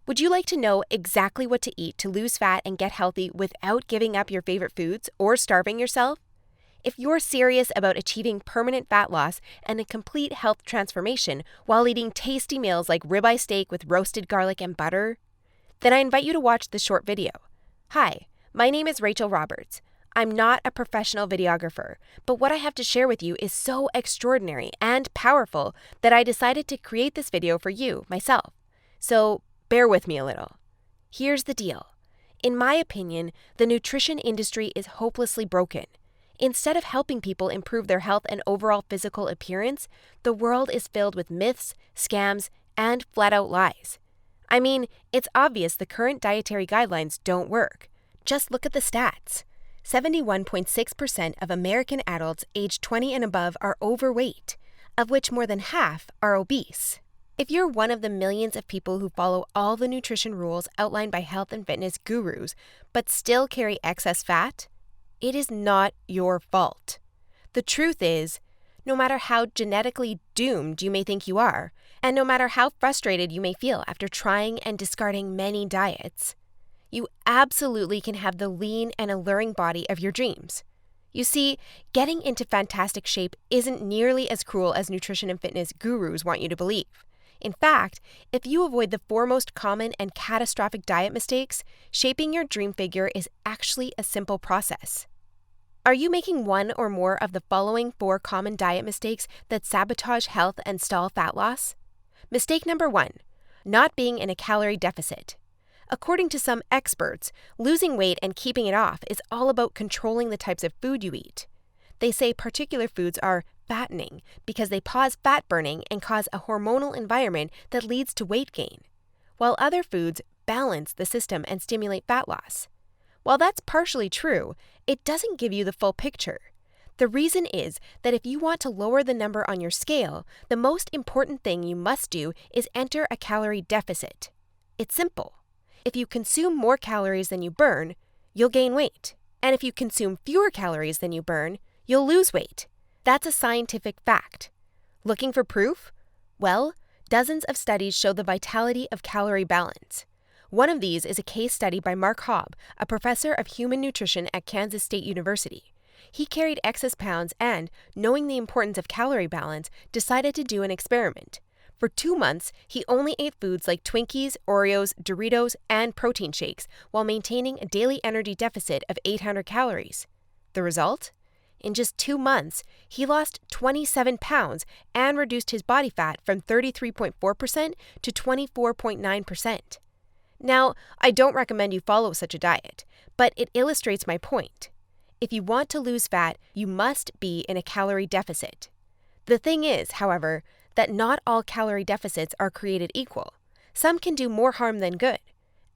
Would you like to know exactly what to eat to lose fat and get healthy without giving up your favorite foods or starving yourself? If you're serious about achieving permanent fat loss and a complete health transformation while eating tasty meals like ribeye steak with roasted garlic and butter, then I invite you to watch this short video. Hi, my name is Rachel Roberts. I'm not a professional videographer, but what I have to share with you is so extraordinary and powerful that I decided to create this video for you, myself. So bear with me a little. Here's the deal. In my opinion, the nutrition industry is hopelessly broken. Instead of helping people improve their health and overall physical appearance, the world is filled with myths, scams, and flat-out lies. I mean, it's obvious the current dietary guidelines don't work. Just look at the stats. 71.6% of American adults aged 20 and above are overweight, of which more than half are obese. If you're one of the millions of people who follow all the nutrition rules outlined by health and fitness gurus, but still carry excess fat, it is not your fault. The truth is, no matter how genetically doomed you may think you are, and no matter how frustrated you may feel after trying and discarding many diets, you absolutely can have the lean and alluring body of your dreams. You see, getting into fantastic shape isn't nearly as cruel as nutrition and fitness gurus want you to believe. In fact, if you avoid the four most common and catastrophic diet mistakes, shaping your dream figure is actually a simple process. Are you making one or more of the following 4 common diet mistakes that sabotage health and stall fat loss? Mistake number 1, not being in a calorie deficit. According to some experts, losing weight and keeping it off is all about controlling the types of food you eat. They say particular foods are fattening because they pause fat burning and cause a hormonal environment that leads to weight gain, while other foods balance the system and stimulate fat loss. While that's partially true, it doesn't give you the full picture. The reason is that if you want to lower the number on your scale, the most important thing you must do is enter a calorie deficit. It's simple. If you consume more calories than you burn, you'll gain weight. And if you consume fewer calories than you burn, you'll lose weight. That's a scientific fact. Looking for proof? Well, dozens of studies show the vitality of calorie balance. One of these is a case study by Mark Hobb, a professor of human nutrition at Kansas State University. He carried excess pounds and, knowing the importance of calorie balance, decided to do an experiment. For 2 months, he only ate foods like Twinkies, Oreos, Doritos, and protein shakes while maintaining a daily energy deficit of 800 calories. The result? In just 2 months, he lost 27 pounds and reduced his body fat from 33.4% to 24.9%. Now, I don't recommend you follow such a diet, but it illustrates my point. If you want to lose fat, you must be in a calorie deficit. The thing is, however, that not all calorie deficits are created equal. Some can do more harm than good.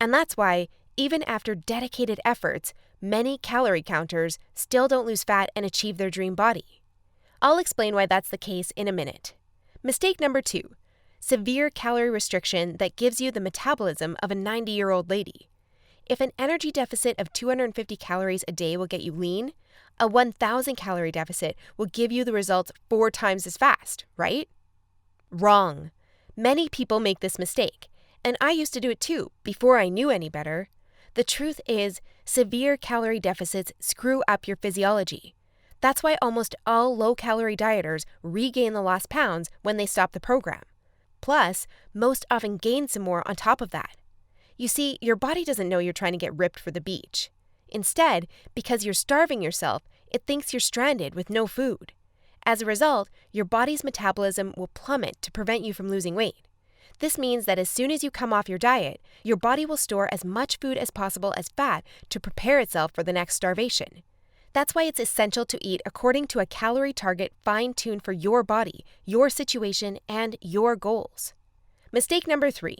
And that's why, even after dedicated efforts, many calorie counters still don't lose fat and achieve their dream body. I'll explain why that's the case in a minute. Mistake number 2. Severe calorie restriction that gives you the metabolism of a 90-year-old lady. If an energy deficit of 250 calories a day will get you lean, a 1,000 calorie deficit will give you the results 4 times as fast, right? Wrong. Many people make this mistake, and I used to do it too, before I knew any better. The truth is, severe calorie deficits screw up your physiology. That's why almost all low-calorie dieters regain the lost pounds when they stop the program. Plus, most often gain some more on top of that. You see, your body doesn't know you're trying to get ripped for the beach. Instead, because you're starving yourself, it thinks you're stranded with no food. As a result, your body's metabolism will plummet to prevent you from losing weight. This means that as soon as you come off your diet, your body will store as much food as possible as fat to prepare itself for the next starvation. That's why it's essential to eat according to a calorie target fine-tuned for your body, your situation, and your goals. Mistake number 3.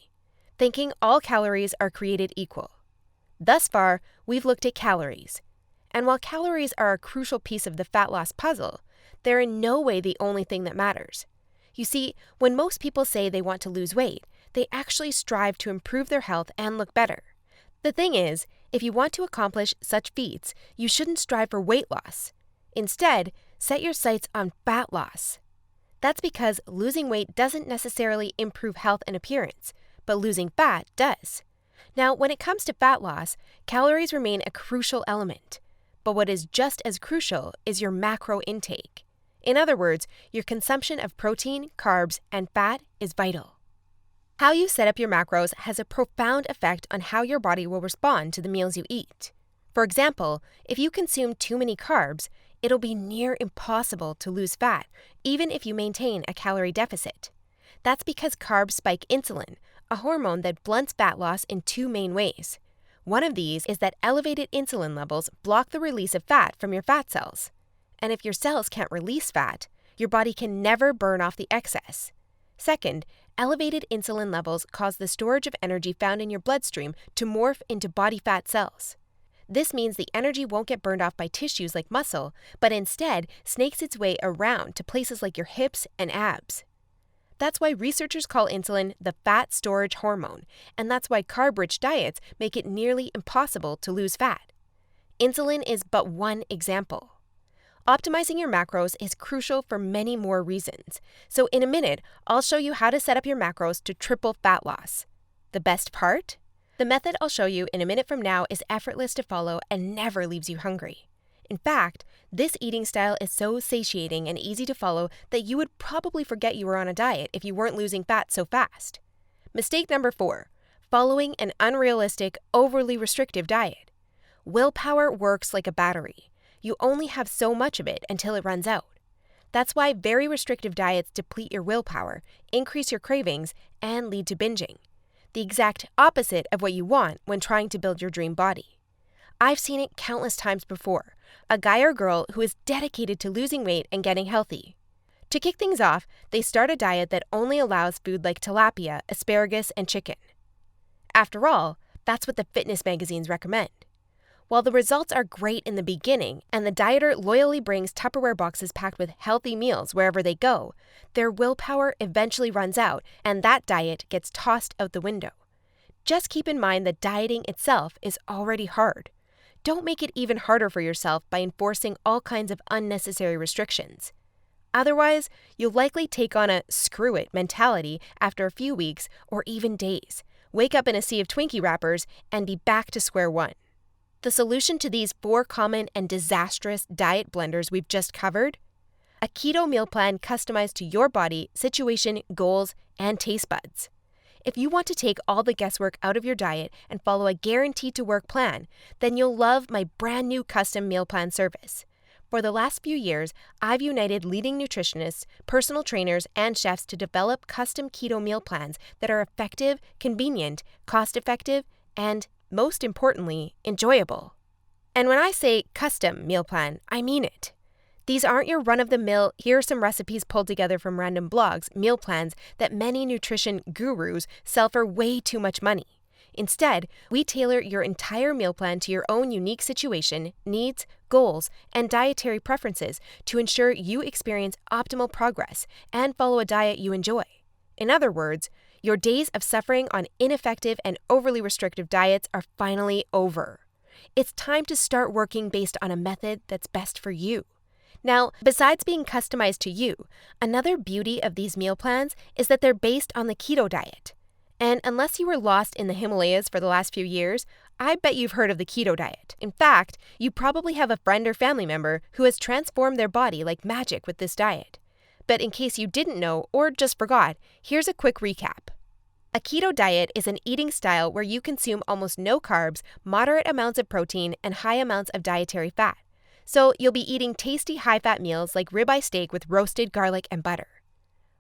Thinking all calories are created equal. Thus far, we've looked at calories. And while calories are a crucial piece of the fat loss puzzle, they're in no way the only thing that matters. You see, when most people say they want to lose weight, they actually strive to improve their health and look better. The thing is, if you want to accomplish such feats, you shouldn't strive for weight loss. Instead, set your sights on fat loss. That's because losing weight doesn't necessarily improve health and appearance, but losing fat does. Now, when it comes to fat loss, calories remain a crucial element. But what is just as crucial is your macro intake. In other words, your consumption of protein, carbs, and fat is vital. How you set up your macros has a profound effect on how your body will respond to the meals you eat. For example, if you consume too many carbs, it'll be near impossible to lose fat, even if you maintain a calorie deficit. That's because carbs spike insulin, a hormone that blunts fat loss in two main ways. One of these is that elevated insulin levels block the release of fat from your fat cells. And if your cells can't release fat, your body can never burn off the excess. Second, elevated insulin levels cause the storage of energy found in your bloodstream to morph into body fat cells. This means the energy won't get burned off by tissues like muscle, but instead snakes its way around to places like your hips and abs. That's why researchers call insulin the fat storage hormone, and that's why carb-rich diets make it nearly impossible to lose fat. Insulin is but one example. Optimizing your macros is crucial for many more reasons. So in a minute, I'll show you how to set up your macros to triple fat loss. The best part? The method I'll show you in a minute from now is effortless to follow and never leaves you hungry. In fact, this eating style is so satiating and easy to follow that you would probably forget you were on a diet if you weren't losing fat so fast. Mistake number 4, following an unrealistic, overly restrictive diet. Willpower works like a battery. You only have so much of it until it runs out. That's why very restrictive diets deplete your willpower, increase your cravings, and lead to binging. The exact opposite of what you want when trying to build your dream body. I've seen it countless times before. A guy or girl who is dedicated to losing weight and getting healthy. To kick things off, they start a diet that only allows food like tilapia, asparagus, and chicken. After all, that's what the fitness magazines recommend. While the results are great in the beginning, and the dieter loyally brings Tupperware boxes packed with healthy meals wherever they go, their willpower eventually runs out, and that diet gets tossed out the window. Just keep in mind that dieting itself is already hard. Don't make it even harder for yourself by enforcing all kinds of unnecessary restrictions. Otherwise, you'll likely take on a screw it mentality after a few weeks or even days, wake up in a sea of Twinkie wrappers, and be back to square one. The solution to these 4 common and disastrous diet blunders we've just covered? A keto meal plan customized to your body, situation, goals, and taste buds. If you want to take all the guesswork out of your diet and follow a guaranteed-to-work plan, then you'll love my brand new custom meal plan service. For the last few years, I've united leading nutritionists, personal trainers, and chefs to develop custom keto meal plans that are effective, convenient, cost-effective, and most importantly, enjoyable. And when I say custom meal plan, I mean it. These aren't your run-of-the-mill, here are some recipes pulled together from random blogs, meal plans that many nutrition gurus sell for way too much money. Instead, we tailor your entire meal plan to your own unique situation, needs, goals, and dietary preferences to ensure you experience optimal progress and follow a diet you enjoy. In other words, your days of suffering on ineffective and overly restrictive diets are finally over. It's time to start working based on a method that's best for you. Now, besides being customized to you, another beauty of these meal plans is that they're based on the keto diet. And unless you were lost in the Himalayas for the last few years, I bet you've heard of the keto diet. In fact, you probably have a friend or family member who has transformed their body like magic with this diet. But in case you didn't know or just forgot, here's a quick recap. A keto diet is an eating style where you consume almost no carbs, moderate amounts of protein, and high amounts of dietary fat. So you'll be eating tasty high-fat meals like ribeye steak with roasted garlic and butter.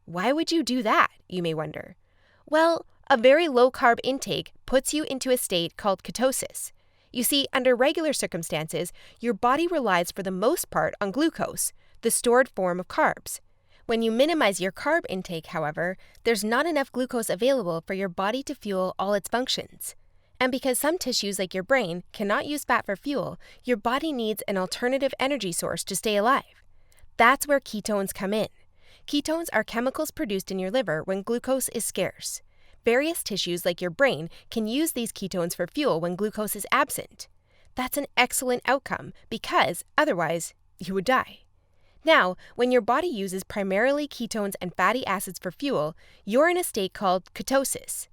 Why would you do that, you may wonder? Well, a very low-carb intake puts you into a state called ketosis. You see, under regular circumstances, your body relies for the most part on glucose, the stored form of carbs. When you minimize your carb intake, however, there's not enough glucose available for your body to fuel all its functions. And because some tissues like your brain cannot use fat for fuel, your body needs an alternative energy source to stay alive. That's where ketones come in. Ketones are chemicals produced in your liver when glucose is scarce. Various tissues like your brain can use these ketones for fuel when glucose is absent. That's an excellent outcome because otherwise you would die. Now, when your body uses primarily ketones and fatty acids for fuel, you're in a state called ketosis.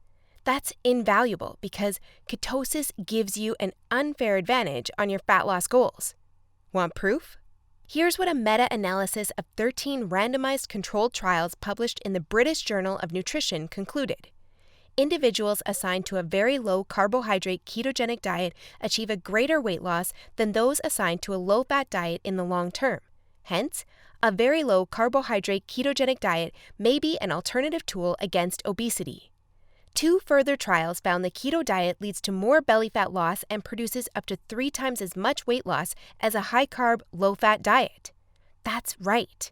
That's invaluable because ketosis gives you an unfair advantage on your fat loss goals. Want proof? Here's what a meta-analysis of 13 randomized controlled trials published in the British Journal of Nutrition concluded. Individuals assigned to a very low carbohydrate ketogenic diet achieve a greater weight loss than those assigned to a low-fat diet in the long term. Hence, a very low carbohydrate ketogenic diet may be an alternative tool against obesity. 2 further trials found the keto diet leads to more belly fat loss and produces up to 3 times as much weight loss as a high-carb, low-fat diet. That's right.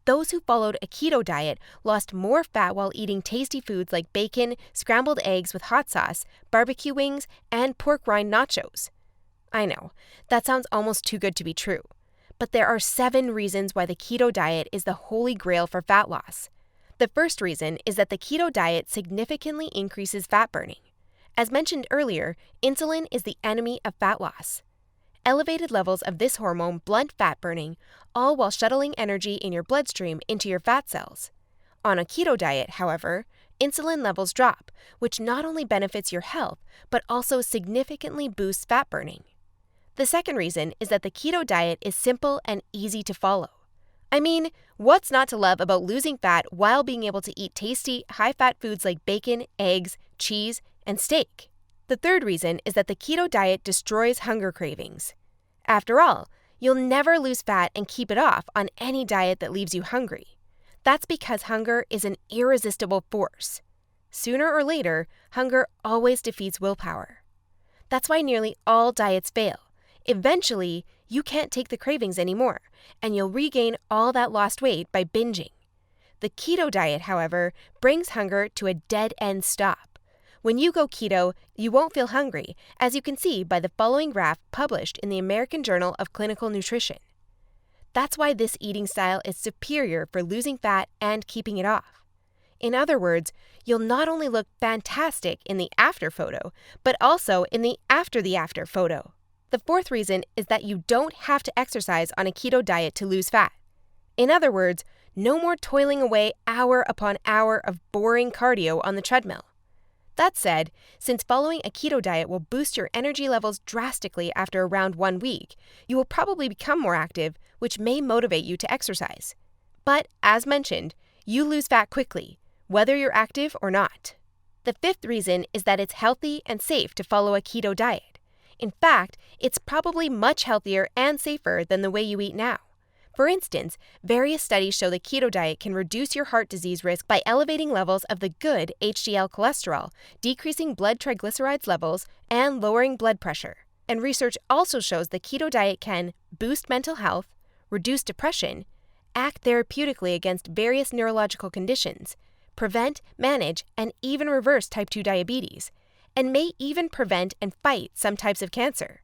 Those who followed a keto diet lost more fat while eating tasty foods like bacon, scrambled eggs with hot sauce, barbecue wings, and pork rind nachos. I know, that sounds almost too good to be true. But there are 7 reasons why the keto diet is the holy grail for fat loss. The first reason is that the keto diet significantly increases fat burning. As mentioned earlier, insulin is the enemy of fat loss. Elevated levels of this hormone blunt fat burning, all while shuttling energy in your bloodstream into your fat cells. On a keto diet, however, insulin levels drop, which not only benefits your health, but also significantly boosts fat burning. The second reason is that the keto diet is simple and easy to follow. I mean, what's not to love about losing fat while being able to eat tasty, high-fat foods like bacon, eggs, cheese, and steak? The third reason is that the keto diet destroys hunger cravings. After all, you'll never lose fat and keep it off on any diet that leaves you hungry. That's because hunger is an irresistible force. Sooner or later, hunger always defeats willpower. That's why nearly all diets fail. Eventually, you can't take the cravings anymore, and you'll regain all that lost weight by binging. The keto diet, however, brings hunger to a dead-end stop. When you go keto, you won't feel hungry, as you can see by the following graph published in the American Journal of Clinical Nutrition. That's why this eating style is superior for losing fat and keeping it off. In other words, you'll not only look fantastic in the after photo, but also in the after photo. The fourth reason is that you don't have to exercise on a keto diet to lose fat. In other words, no more toiling away hour upon hour of boring cardio on the treadmill. That said, since following a keto diet will boost your energy levels drastically after around 1 week, you will probably become more active, which may motivate you to exercise. But, as mentioned, you lose fat quickly, whether you're active or not. The fifth reason is that it's healthy and safe to follow a keto diet. In fact, it's probably much healthier and safer than the way you eat now. For instance, various studies show the keto diet can reduce your heart disease risk by elevating levels of the good HDL cholesterol, decreasing blood triglycerides levels, and lowering blood pressure. And research also shows the keto diet can boost mental health, reduce depression, act therapeutically against various neurological conditions, prevent, manage, and even reverse type 2 diabetes, and may even prevent and fight some types of cancer.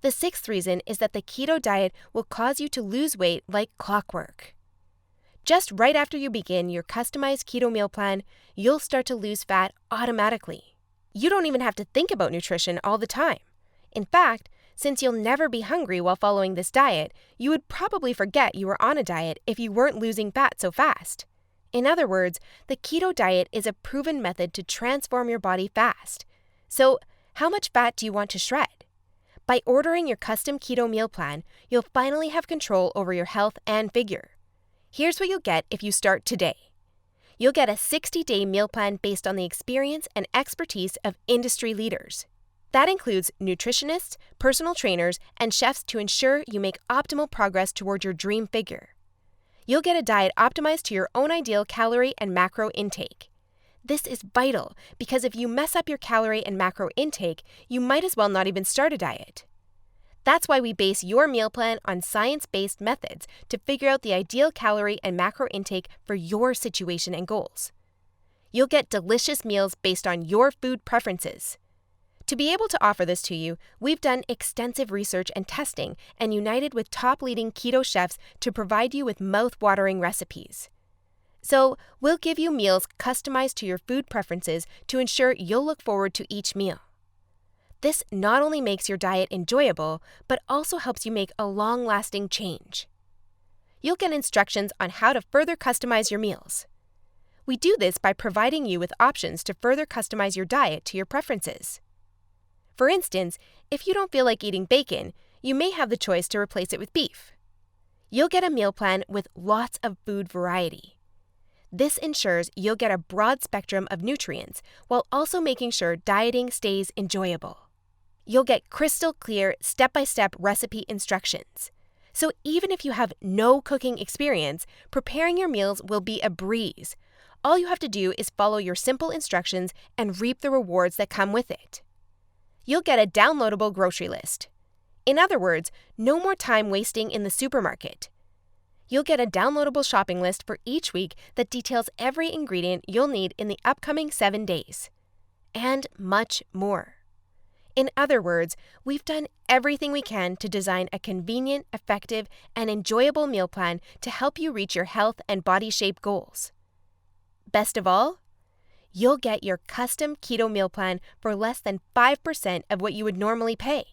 The sixth reason is that the keto diet will cause you to lose weight like clockwork. Just right after you begin your customized keto meal plan, you'll start to lose fat automatically. You don't even have to think about nutrition all the time. In fact, since you'll never be hungry while following this diet, you would probably forget you were on a diet if you weren't losing fat so fast. In other words, the keto diet is a proven method to transform your body fast. So, how much fat do you want to shred? By ordering your custom keto meal plan, you'll finally have control over your health and figure. Here's what you'll get if you start today. You'll get a 60-day meal plan based on the experience and expertise of industry leaders. That includes nutritionists, personal trainers, and chefs to ensure you make optimal progress toward your dream figure. You'll get a diet optimized to your own ideal calorie and macro intake. This is vital because if you mess up your calorie and macro intake, you might as well not even start a diet. That's why we base your meal plan on science-based methods to figure out the ideal calorie and macro intake for your situation and goals. You'll get delicious meals based on your food preferences. To be able to offer this to you, we've done extensive research and testing and united with top leading keto chefs to provide you with mouth-watering recipes. So, we'll give you meals customized to your food preferences to ensure you'll look forward to each meal. This not only makes your diet enjoyable, but also helps you make a long-lasting change. You'll get instructions on how to further customize your meals. We do this by providing you with options to further customize your diet to your preferences. For instance, if you don't feel like eating bacon, you may have the choice to replace it with beef. You'll get a meal plan with lots of food variety. This ensures you'll get a broad spectrum of nutrients while also making sure dieting stays enjoyable. You'll get crystal clear step-by-step recipe instructions. So even if you have no cooking experience, preparing your meals will be a breeze. All you have to do is follow your simple instructions and reap the rewards that come with it. You'll get a downloadable grocery list. In other words, no more time wasting in the supermarket. You'll get a downloadable shopping list for each week that details every ingredient you'll need in the upcoming 7 days. And much more. In other words, we've done everything we can to design a convenient, effective, and enjoyable meal plan to help you reach your health and body shape goals. Best of all, you'll get your custom keto meal plan for less than 5% of what you would normally pay.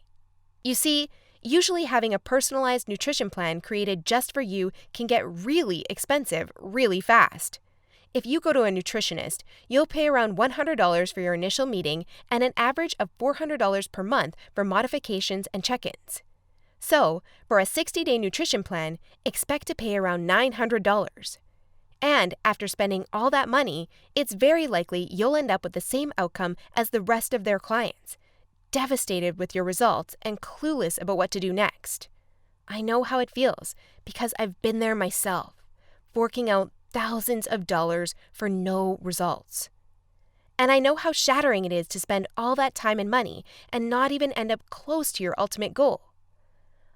You see, usually having a personalized nutrition plan created just for you can get really expensive really fast. If you go to a nutritionist, you'll pay around $100 for your initial meeting and an average of $400 per month for modifications and check-ins. So, for a 60-day nutrition plan, expect to pay around $900. And after spending all that money, it's very likely you'll end up with the same outcome as the rest of their clients, devastated with your results and clueless about what to do next. I know how it feels because I've been there myself, forking out thousands of dollars for no results. And I know how shattering it is to spend all that time and money and not even end up close to your ultimate goal.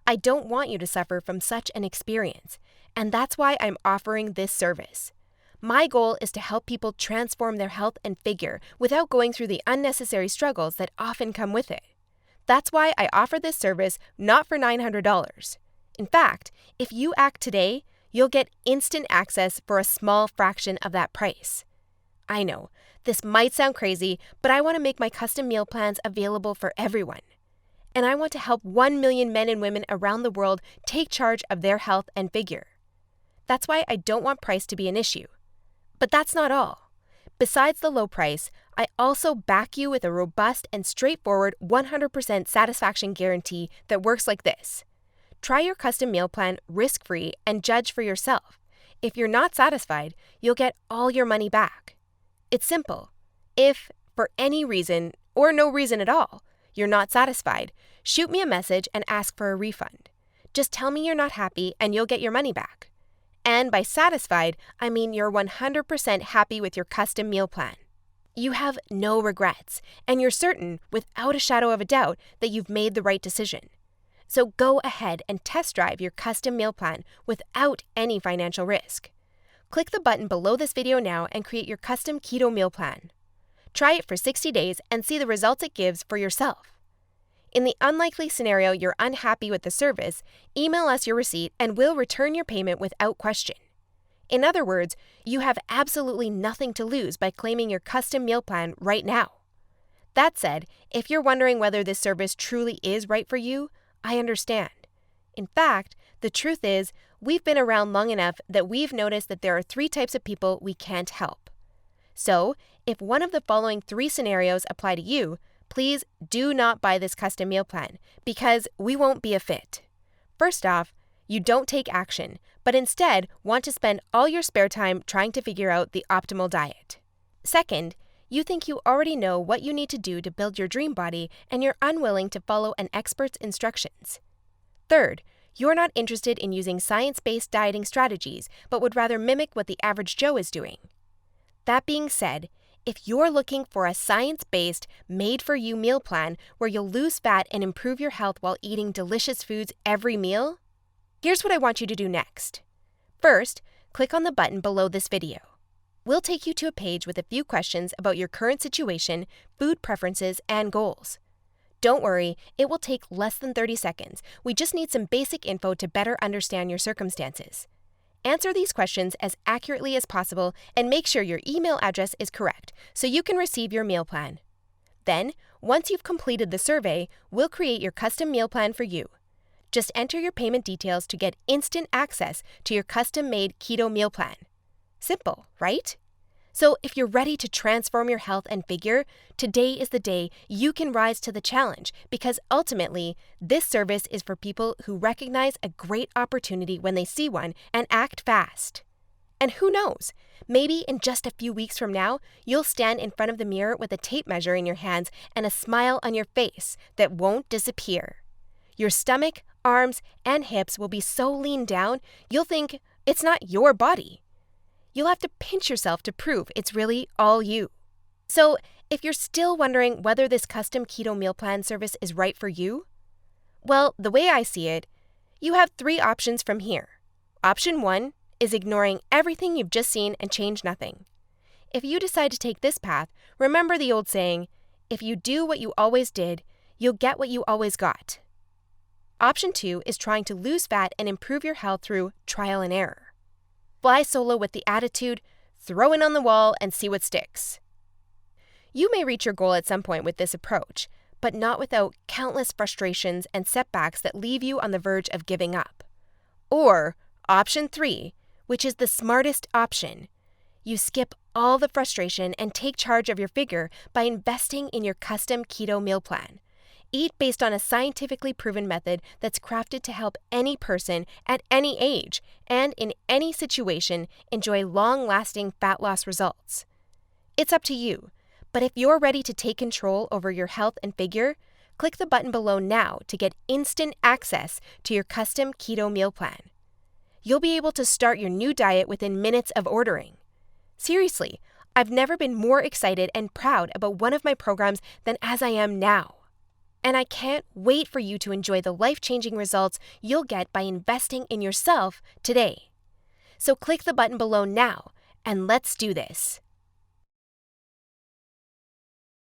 I don't want you to suffer from such an experience, and that's why I'm offering this service. My goal is to help people transform their health and figure without going through the unnecessary struggles that often come with it. That's why I offer this service not for $900. In fact, if you act today, you'll get instant access for a small fraction of that price. I know, this might sound crazy, but I want to make my custom meal plans available for everyone. And I want to help 1 million men and women around the world take charge of their health and figure. That's why I don't want price to be an issue. But that's not all. Besides the low price, I also back you with a robust and straightforward 100% satisfaction guarantee that works like this. Try your custom meal plan risk-free and judge for yourself. If you're not satisfied, you'll get all your money back. It's simple. If, for any reason, or no reason at all, you're not satisfied, shoot me a message and ask for a refund. Just tell me you're not happy and you'll get your money back. And by satisfied, I mean you're 100% happy with your custom meal plan. You have no regrets, and you're certain, without a shadow of a doubt, that you've made the right decision. So go ahead and test drive your custom meal plan without any financial risk. Click the button below this video now and create your custom keto meal plan. Try it for 60 days and see the results it gives for yourself. In the unlikely scenario you're unhappy with the service, email us your receipt and we'll return your payment without question. In other words, you have absolutely nothing to lose by claiming your custom meal plan right now. That said, if you're wondering whether this service truly is right for you, I understand. In fact, the truth is, we've been around long enough that we've noticed that there are 3 types of people we can't help. So, if one of the following 3 scenarios apply to you, please do not buy this custom meal plan because we won't be a fit. First off, you don't take action, but instead want to spend all your spare time trying to figure out the optimal diet. Second, you think you already know what you need to do to build your dream body and you're unwilling to follow an expert's instructions. Third, you're not interested in using science-based dieting strategies, but would rather mimic what the average Joe is doing. That being said, if you're looking for a science-based, made-for-you meal plan where you'll lose fat and improve your health while eating delicious foods every meal, here's what I want you to do next. First, click on the button below this video. We'll take you to a page with a few questions about your current situation, food preferences, and goals. Don't worry, it will take less than 30 seconds. We just need some basic info to better understand your circumstances. Answer these questions as accurately as possible and make sure your email address is correct so you can receive your meal plan. Then, once you've completed the survey, we'll create your custom meal plan for you. Just enter your payment details to get instant access to your custom-made keto meal plan. Simple, right? So if you're ready to transform your health and figure, today is the day you can rise to the challenge, because ultimately, this service is for people who recognize a great opportunity when they see one and act fast. And who knows, maybe in just a few weeks from now, you'll stand in front of the mirror with a tape measure in your hands and a smile on your face that won't disappear. Your stomach, arms, and hips will be so lean down, you'll think it's not your body. You'll have to pinch yourself to prove it's really all you. So, if you're still wondering whether this custom keto meal plan service is right for you, well, the way I see it, you have 3 options from here. Option 1 is ignoring everything you've just seen and change nothing. If you decide to take this path, remember the old saying, if you do what you always did, you'll get what you always got. Option 2 is trying to lose fat and improve your health through trial and error. Fly solo with the attitude, throw it on the wall and see what sticks. You may reach your goal at some point with this approach, but not without countless frustrations and setbacks that leave you on the verge of giving up. Or option 3, which is the smartest option. You skip all the frustration and take charge of your figure by investing in your custom keto meal plan. Eat based on a scientifically proven method that's crafted to help any person at any age and in any situation enjoy long-lasting fat loss results. It's up to you, but if you're ready to take control over your health and figure, click the button below now to get instant access to your custom keto meal plan. You'll be able to start your new diet within minutes of ordering. Seriously, I've never been more excited and proud about one of my programs than as I am now. And I can't wait for you to enjoy the life-changing results you'll get by investing in yourself today. So click the button below now, and let's do this.